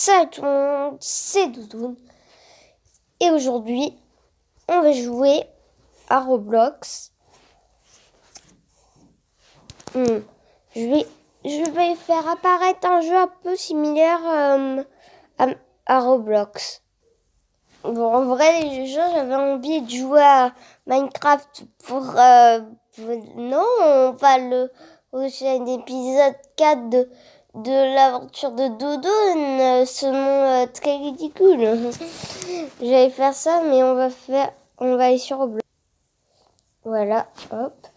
Salut tout le monde, c'est Doudoune. Et aujourd'hui, on va jouer à Roblox. Je vais faire apparaître un jeu un peu similaire à Roblox. Bon, en vrai, les jeux, j'avais envie de jouer à Minecraft non, pas le prochain épisode 4 de l'aventure de Doudoune, ce nom très ridicule. J'allais faire ça, mais on va aller sur Roblox. Voilà, hop.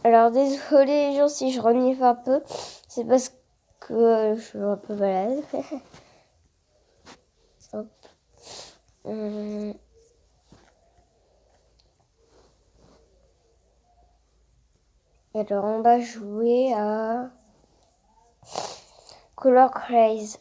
Alors, désolé les gens si je renifle un peu, c'est parce que je suis un peu malade. Hop. Alors, on va jouer à Color Craze.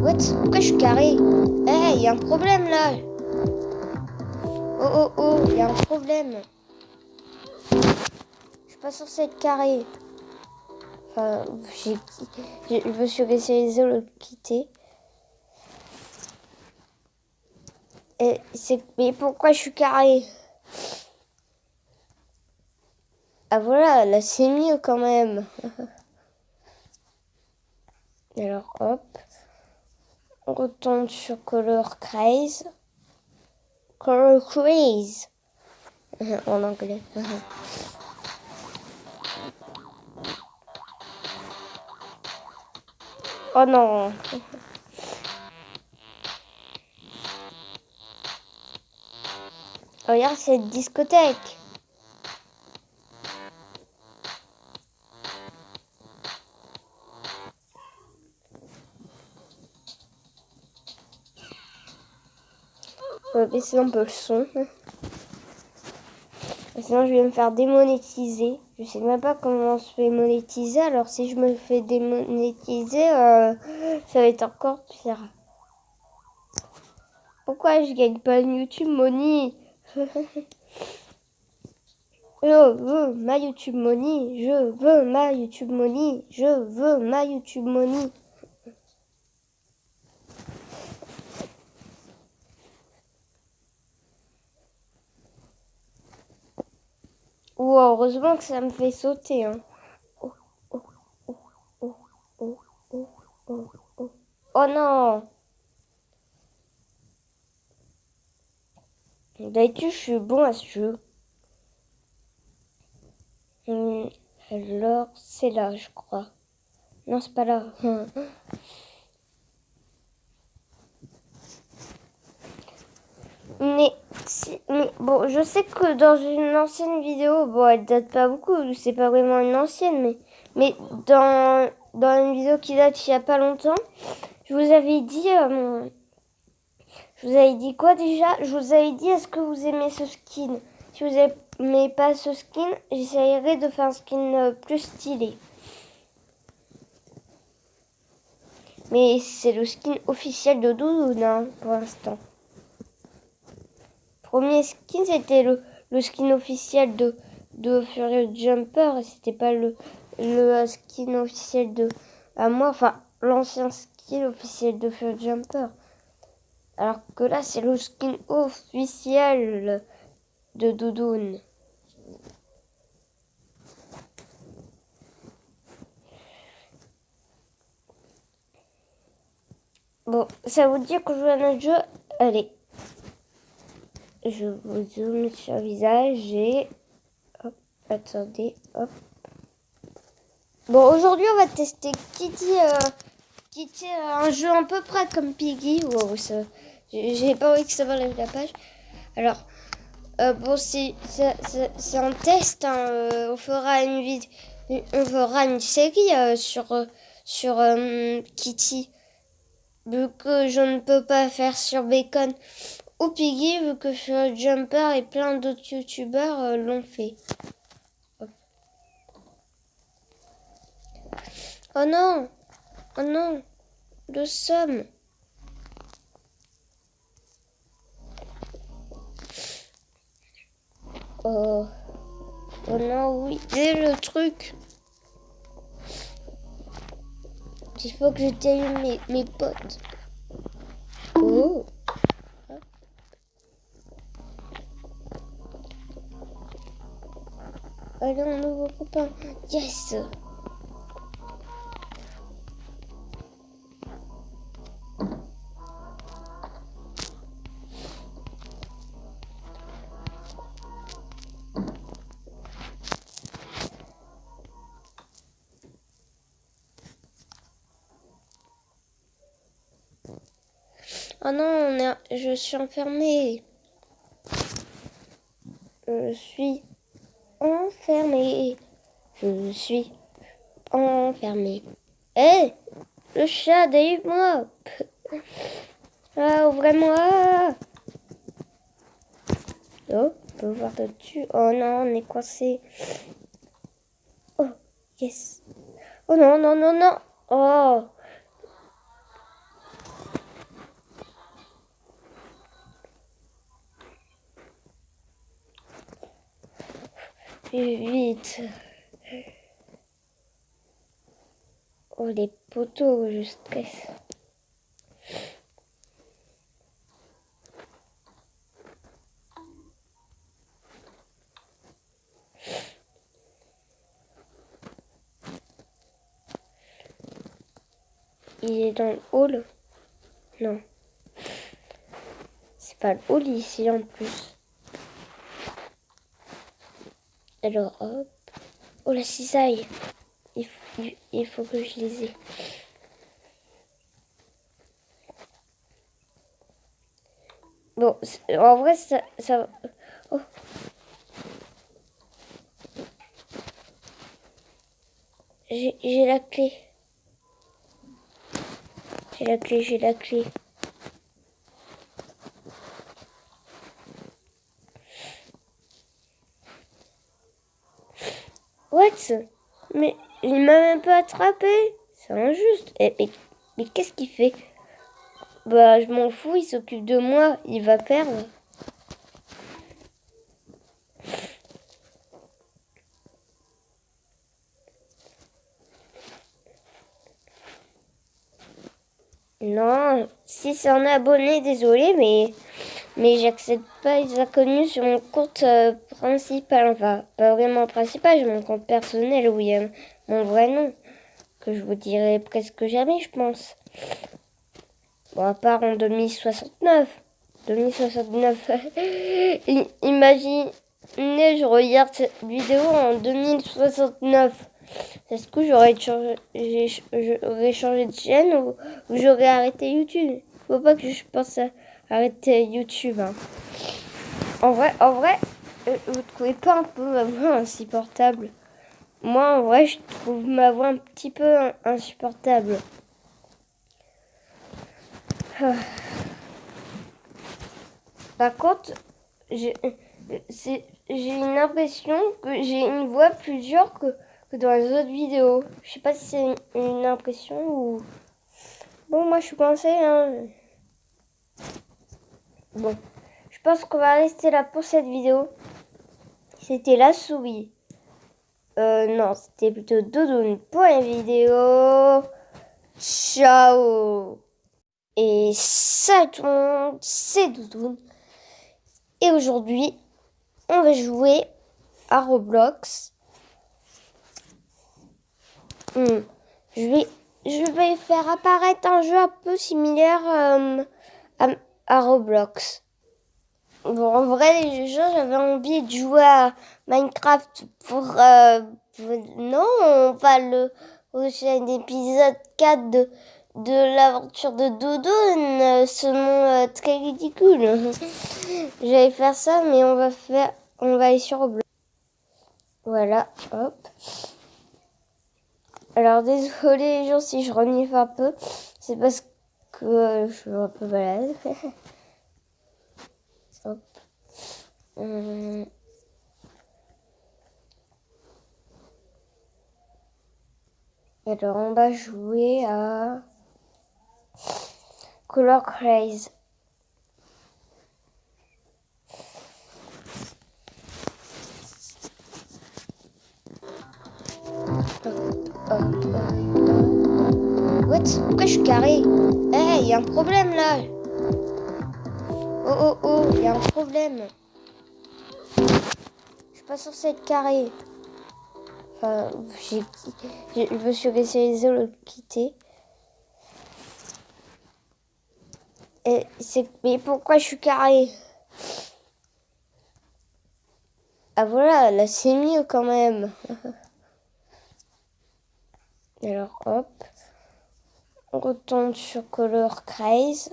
What? Pourquoi je suis carré? Eh, y a un problème là. Oh, y a un problème. Je suis pas censée être carré. Enfin, je me suis laissé les os le quitter. Mais pourquoi je suis carré? Ah voilà, là c'est mieux quand même. Alors hop, on retourne sur Color Craze. Color Craze en anglais. Oh non. Regarde cette discothèque. On va baisser un peu le son. Sinon je vais me faire démonétiser. Je sais même pas comment on se fait monétiser. Alors si je me fais démonétiser, ça va être encore pire. Pourquoi je gagne pas une YouTube Money? Je veux ma YouTube Money. Je veux ma YouTube Money. Je veux ma YouTube Money. Oh, heureusement que ça me fait sauter. Hein. Oh non! D'habitude, je suis bon à ce jeu. Alors, c'est là, je crois. Non, c'est pas là. Mais bon, je sais que dans une ancienne vidéo, bon, elle date pas beaucoup, c'est pas vraiment une ancienne, mais dans une vidéo qui date il y a pas longtemps, je vous avais dit quoi déjà? Je vous avais dit, est-ce que vous aimez ce skin? Si vous aimez pas ce skin, j'essayerai de faire un skin plus stylé. Mais c'est le skin officiel de Doudoune, hein, pour l'instant. Premier skin, c'était le skin officiel de Furious Jumper. Et c'était pas le skin officiel de à moi. Enfin, l'ancien skin officiel de Furious Jumper. Alors que là, c'est le skin officiel de Doudoune. Bon, ça vous dit qu'on joue à notre jeu? Allez. Je vous zoome sur le visage et... Hop, attendez, hop. Bon, aujourd'hui, on va tester Kitty, un jeu un peu près comme Piggy. Wow, j'ai pas envie que ça m'enlève la page. Alors, bon, c'est un test. Hein, on fera une série sur Kitty. Vu que je ne peux pas faire sur Bacon ou Piggy, vu que sur Jumper et plein d'autres youtubeurs l'ont fait. Hop. Oh non! Oh non! Le somme! Oh, oh non, oui, c'est le truc. Il faut que j'éteigne mes potes. Oh. Allez, un nouveau copain. Yes. Oh non, je suis enfermée. Je suis enfermée. Je suis enfermée. Hé, le chat, délivre-moi. Ah, ouvrez-moi. Oh, on peut voir dessus. Oh non, on est coincé. Oh, yes. Oh non, non, non, non. Oh. Vite. Oh, les poteaux, je stresse. Il est dans le hall? Non. C'est pas le hall ici en plus. Alors hop. Oh la cisaille. Il faut que je les ai. Bon, en vrai ça... Oh. J'ai la clé. J'ai la clé. What? Mais il m'a même pas attrapé. C'est injuste. Mais qu'est-ce qu'il fait? Bah, je m'en fous, il s'occupe de moi. Il va perdre. Non, si c'est un abonné, désolé, mais j'accepte pas les inconnus sur mon compte principal. Enfin, pas vraiment principal, j'ai mon compte personnel, oui, mon vrai nom, que je vous dirai presque jamais, je pense. Bon, à part en 2069. 2069. Imaginez, je regarde cette vidéo en 2069. Est-ce que j'aurais changé de chaîne ou j'aurais arrêté YouTube? Faut pas que je pense à arrêter YouTube. Hein. En vrai, vous trouvez pas un peu ma voix insupportable? Moi, en vrai, je trouve ma voix un petit peu insupportable. Par contre, j'ai une impression que j'ai une voix plus dure que dans les autres vidéos. Je sais pas si c'est une impression ou... Bon, moi je suis coincée. Hein. Bon, je pense qu'on va rester là pour cette vidéo. C'était la souris. Non, c'était plutôt Doudoune pour la vidéo. Ciao. Et salut tout le monde, c'est Doudoune. Et aujourd'hui, on va jouer à Roblox. Je vais faire apparaître un jeu un peu similaire à Roblox. Bon, en vrai, les gens, j'avais envie de jouer à Minecraft non, pas le prochain épisode 4 de l'aventure de Doudoune, ce nom très ridicule. J'allais faire ça, mais on va aller sur Roblox. Voilà, hop. Alors désolé les gens si je renifle un peu, c'est parce que je suis un peu malade. Hop. Alors on va jouer à Color Craze. What? Pourquoi je suis carré? Eh, il y a un problème là. Oh, il y a un problème. Je suis pas censée être carré. Enfin, je me suis laissé les os le quitter. Mais pourquoi je suis carré? Ah voilà, là c'est mieux quand même. Alors hop, on retourne sur Color Craze.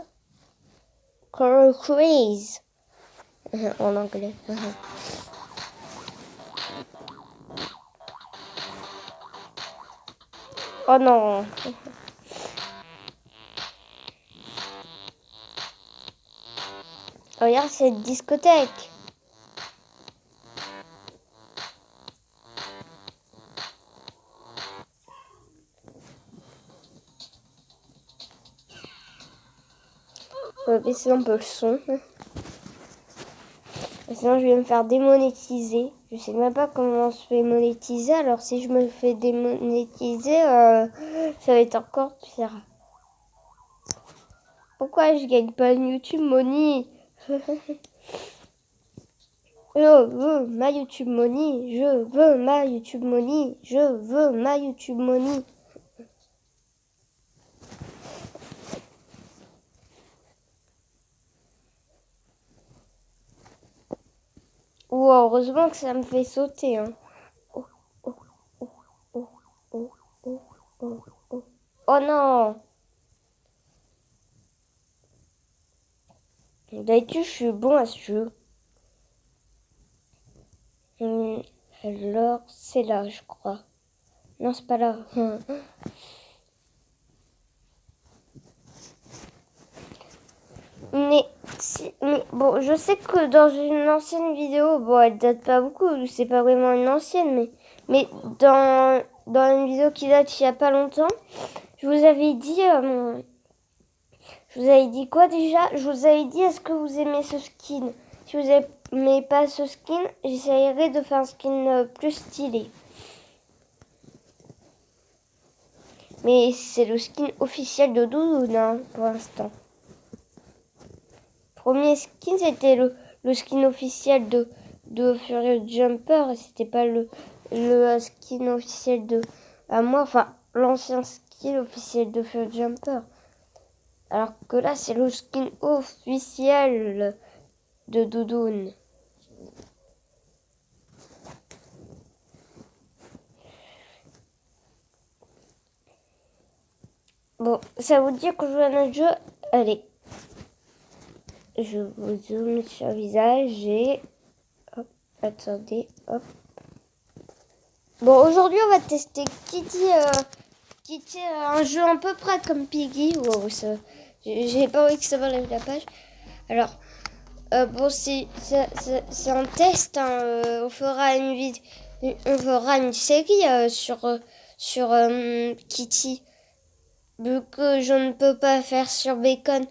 Color Craze en anglais. Oh non. Regarde cette discothèque. On va baisser un peu le son. Sinon je vais me faire démonétiser. Je sais même pas comment on se fait monétiser. Alors si je me fais démonétiser, ça va être encore pire. Pourquoi je gagne pas une YouTube Money? Je veux ma YouTube Money. Je veux ma YouTube Money. Je veux ma YouTube Money. Wow, heureusement que ça me fait sauter. Hein. Oh, oh, oh, oh, oh, oh, oh, oh. Oh non! D'habitude, je suis bon à ce jeu. Alors, c'est là, je crois. Non, c'est pas là. Mais bon, je sais que dans une ancienne vidéo, bon, elle date pas beaucoup, c'est pas vraiment une ancienne, mais dans une vidéo qui date il y a pas longtemps, je vous avais dit quoi déjà? Je vous avais dit, est-ce que vous aimez ce skin? Si vous aimez pas ce skin, j'essayerai de faire un skin plus stylé. Mais c'est le skin officiel de Doudoune, hein, pour l'instant. Premier skin, c'était le skin officiel de Furious Jumper. C'était pas le skin officiel de à moi. Enfin, l'ancien skin officiel de Furious Jumper. Alors que là, c'est le skin officiel de Doudoune. Bon, ça vous dit que je joue à notre jeu? Allez. Je vous zoome sur le visage et... Hop, attendez, hop. Bon, aujourd'hui, on va tester Kitty, un jeu à peu près comme Piggy. Wow, j'ai pas envie que ça m'enlève la page. Alors, bon, c'est un test. Hein, on fera une série sur Kitty. Vu que je ne peux pas faire sur Bacon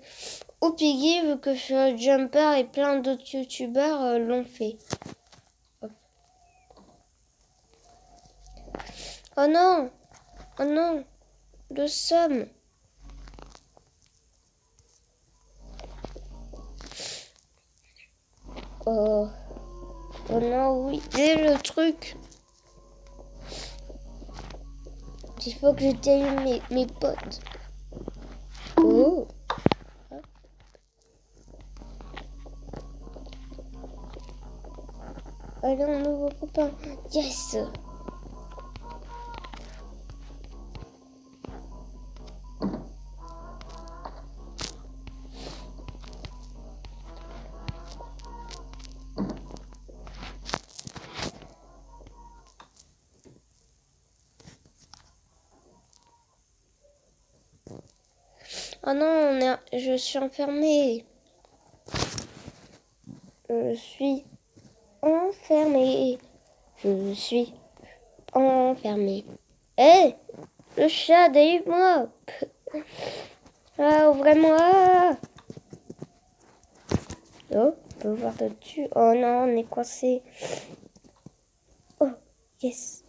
ou Piggy, vu que sur Jumper et plein d'autres youtubeurs l'ont fait. Hop. Oh non! Oh non! Le somme! Oh. Oh non, oui, c'est le truc. Il faut que je tienne mes potes. Oh. Allez, un nouveau copain. Yes. Oh non, je suis enfermée. Je suis enfermée. Je suis enfermée. Hé, hey, le chat, délivre-moi. Ah, ouvrez-moi. Oh, on peut voir dessus. Oh non, on est coincé. Oh, yes.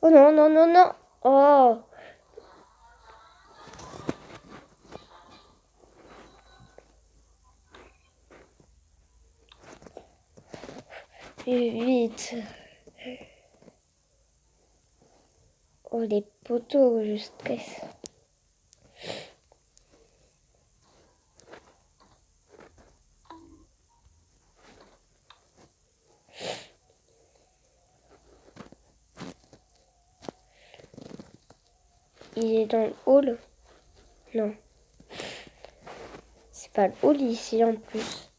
Oh non, non, non, non. Oh, vite. Oh, les poteaux, je stresse. Il est dans le hall? Non. C'est pas le hall ici en plus.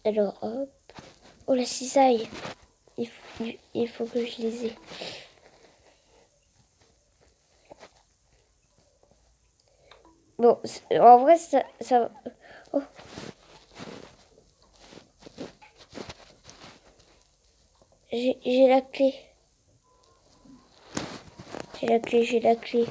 Alors hop. Oh la cisaille. Il faut que je les ai. Bon, en vrai, ça... Oh. J'ai la clé. J'ai la clé.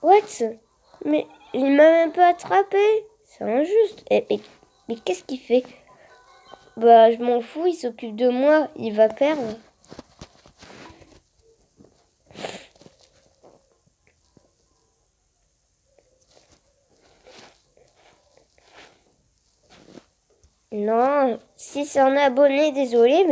What? Mais il m'a même pas attrapé. C'est injuste. Mais qu'est-ce qu'il fait? Bah, je m'en fous, il s'occupe de moi. Il va perdre. Non, si c'est un abonné, désolé,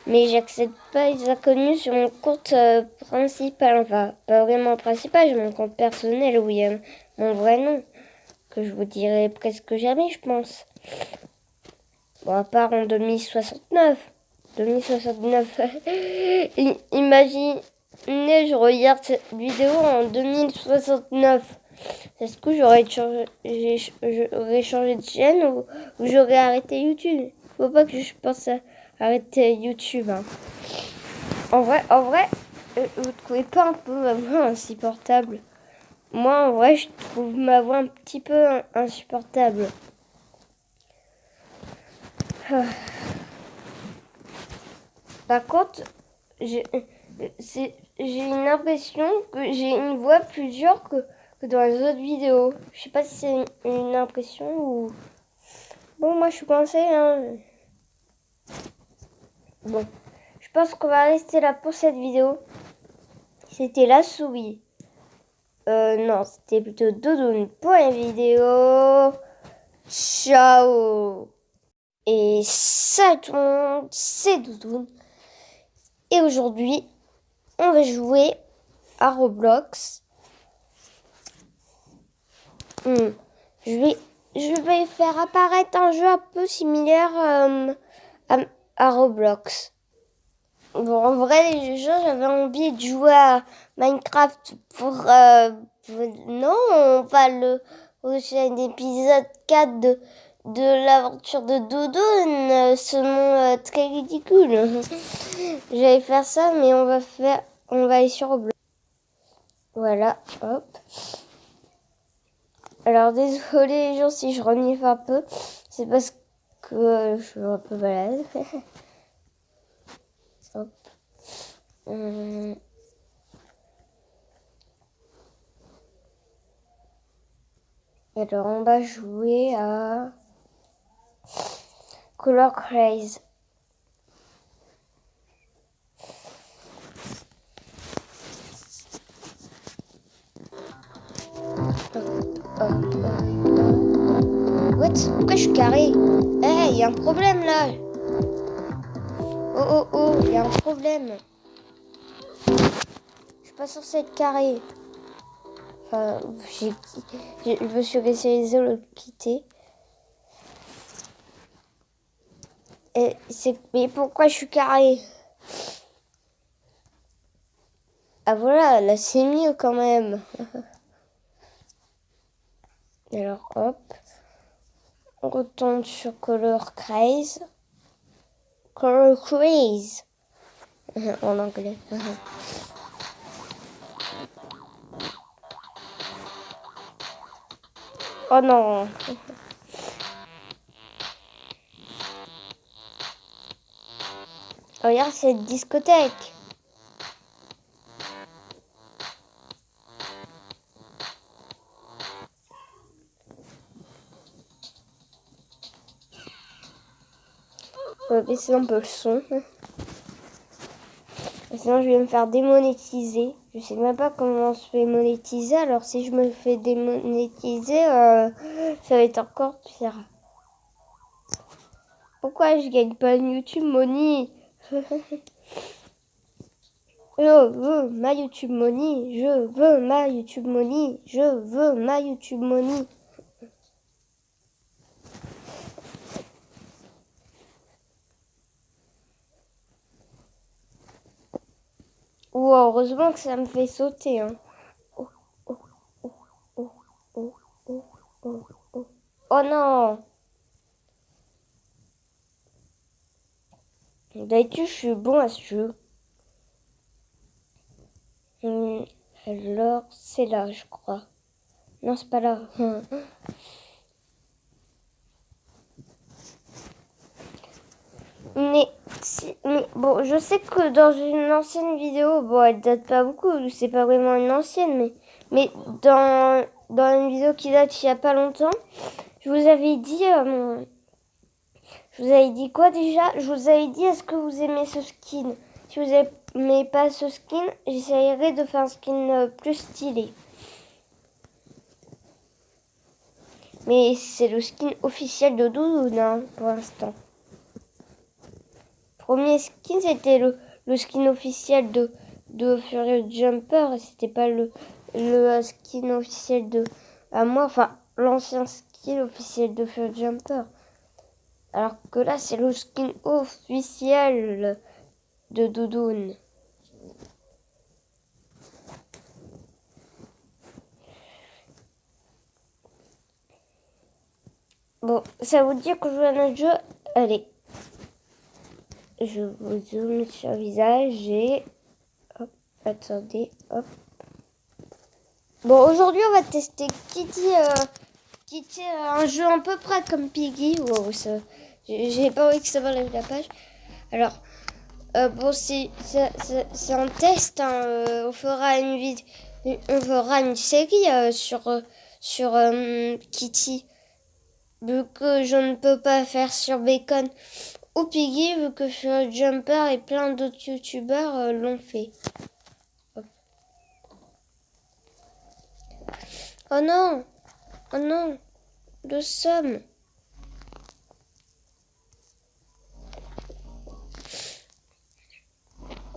mais j'accepte pas les inconnus sur mon compte principal. Enfin, pas vraiment principal, j'ai mon compte personnel où il y a mon vrai nom, que je vous dirai presque jamais, je pense. Bon, à part en 2069. 2069. Imaginez, je regarde cette vidéo en 2069. Est-ce que j'aurais changé de chaîne ou j'aurais arrêté YouTube? Faut pas que je pense à arrêter YouTube. Hein. En vrai, vous trouvez pas un peu ma voix insupportable? Moi, en vrai, je trouve ma voix un petit peu insupportable. Par contre, j'ai une impression que j'ai une voix plus dure que dans les autres vidéos. Je sais pas si c'est une impression ou... Bon, moi, je suis coincée, hein. Bon, je pense qu'on va rester là pour cette vidéo. C'était la souris. Non, c'était plutôt Doudoune pour la vidéo. Ciao. Et salut tout le monde, c'est Doudoune. Et aujourd'hui, on va jouer à Roblox. Je vais faire apparaître un jeu un peu similaire à Roblox. Bon, en vrai, les gens, j'avais envie de jouer à Minecraft non, pas le prochain épisode 4 de l'aventure de Doudoune, ce nom très ridicule. J'allais faire ça, mais on va aller sur Roblox. Voilà, hop. Alors désolé les gens si je renifle un peu, c'est parce que je suis un peu malade. Hop. Alors on va jouer à Color Craze. What? Pourquoi je suis carré? Eh, y a un problème là. Oh, y a un problème. Je suis pas censée être carré. Enfin, je me suis laissé le quitter. Mais pourquoi je suis carré? Ah voilà, là c'est mieux quand même. Alors hop, on retourne sur Color Craze. Color Craze en anglais. Oh non. Regarde cette discothèque. On va baisser un peu le son. Sinon, je vais me faire démonétiser. Je sais même pas comment on se fait monétiser. Alors, si je me fais démonétiser, ça va être encore pire. Pourquoi je gagne pas une YouTube Money? Je veux ma YouTube Money. Je veux ma YouTube Money. Je veux ma YouTube Money. Oh, heureusement que ça me fait sauter. Hein. Oh, oh, oh, oh, oh, oh, oh, oh. Oh non! D'habitude, je suis bon à ce jeu. Alors, c'est là, je crois. Non, c'est pas là. Mais bon, je sais que dans une ancienne vidéo, bon, elle date pas beaucoup, c'est pas vraiment une ancienne, mais dans une vidéo qui date il y a pas longtemps, je vous avais dit quoi déjà? Je vous avais dit, est-ce que vous aimez ce skin? Si vous aimez pas ce skin, j'essayerai de faire un skin plus stylé. Mais c'est le skin officiel de Doudoune, hein, pour l'instant. Premier skin, c'était le skin officiel de Furious Jumper. C'était pas le skin officiel de à moi. Enfin, l'ancien skin officiel de Furious Jumper. Alors que là, c'est le skin officiel de Doudoune. Bon, ça vous dit qu'on joue à notre jeu? Allez. Je vous zoome sur le visage et... Hop, attendez, hop. Bon, aujourd'hui, on va tester Kitty, un jeu un peu près comme Piggy. Wow, j'ai pas envie que ça m'enlève la page. Alors, bon, c'est un test. Hein, on fera une série sur Kitty. Vu que je ne peux pas faire sur Bacon ou Piggy, vu que sur Jumper et plein d'autres youtubeurs l'ont fait. Hop. Oh non! Oh non! Le somme!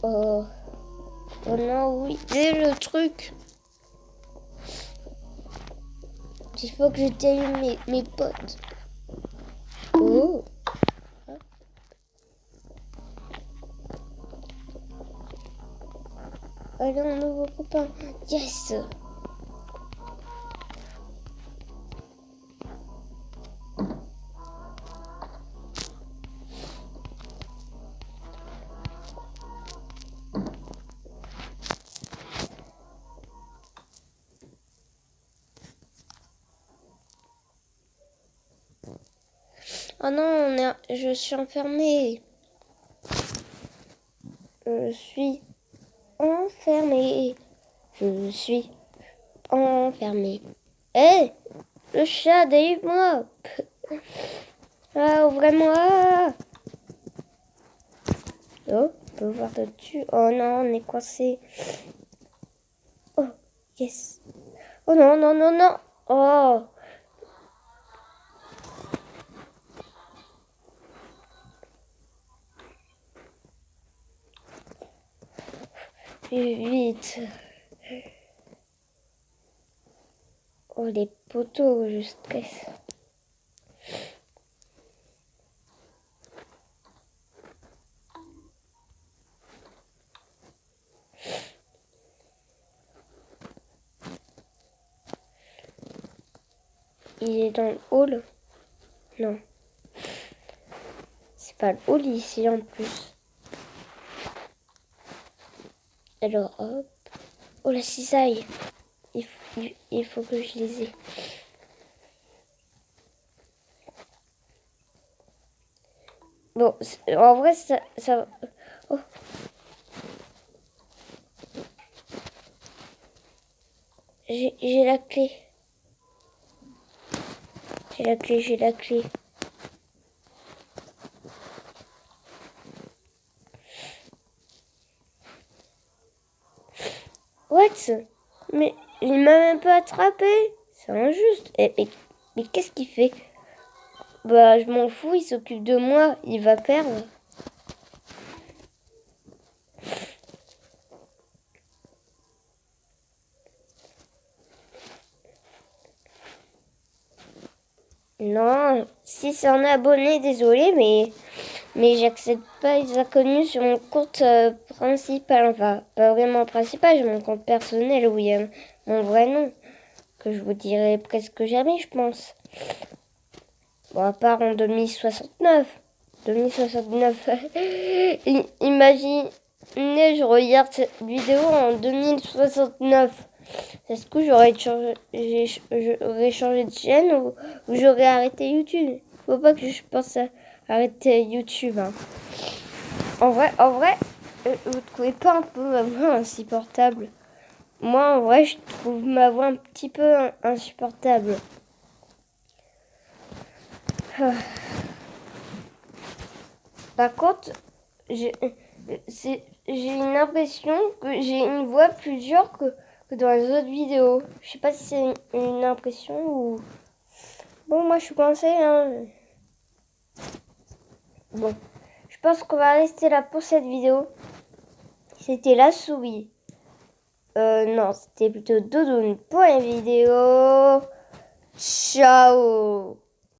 Oh! Oh non, oui! C'est le truc! Il faut que je termine mes potes. Oh! Allez, un nouveau copain! Yes! Oh non, je suis enfermée. Je suis enfermée. Je suis enfermée. Hé, le chat, délivre-moi. Ah, ouvrez-moi. Oh, on peut voir dessus. Oh non, on est coincé. Oh, yes. Oh non, non, non, non. Oh. Vite. Oh, les poteaux, je stresse. Il est dans le hall? Non. C'est pas le hall ici en plus. Alors, hop. Oh, la cisaille. Il faut que je les ai. Bon, en vrai, ça... Oh. J'ai la clé. J'ai la clé. Max, mais il m'a même pas attrapé. C'est injuste. Mais qu'est-ce qu'il fait? Bah, je m'en fous, il s'occupe de moi. Il va perdre. Non, si c'est un abonné, désolé, mais j'accepte pas les inconnus sur mon compte principal. Enfin, pas vraiment principal, j'ai mon compte personnel où il y a mon vrai nom, que je vous dirai presque jamais, je pense. Bon, à part en 2069. 2069. Imaginez, je regarde cette vidéo en 2069. Est-ce que j'aurais changé de chaîne ou j'aurais arrêté YouTube? Faut pas que je pense à arrêter YouTube. Hein. En vrai, vous trouvez pas un peu ma voix insupportable? Moi, en vrai, je trouve ma voix un petit peu insupportable. Par contre, j'ai une impression que j'ai une voix plus dure que dans les autres vidéos. Je sais pas si c'est une impression ou... Bon, moi, je suis coincée, hein. Bon, je pense qu'on va rester là pour cette vidéo. C'était la souris. Non, c'était plutôt Doudoune pour la vidéo. Ciao!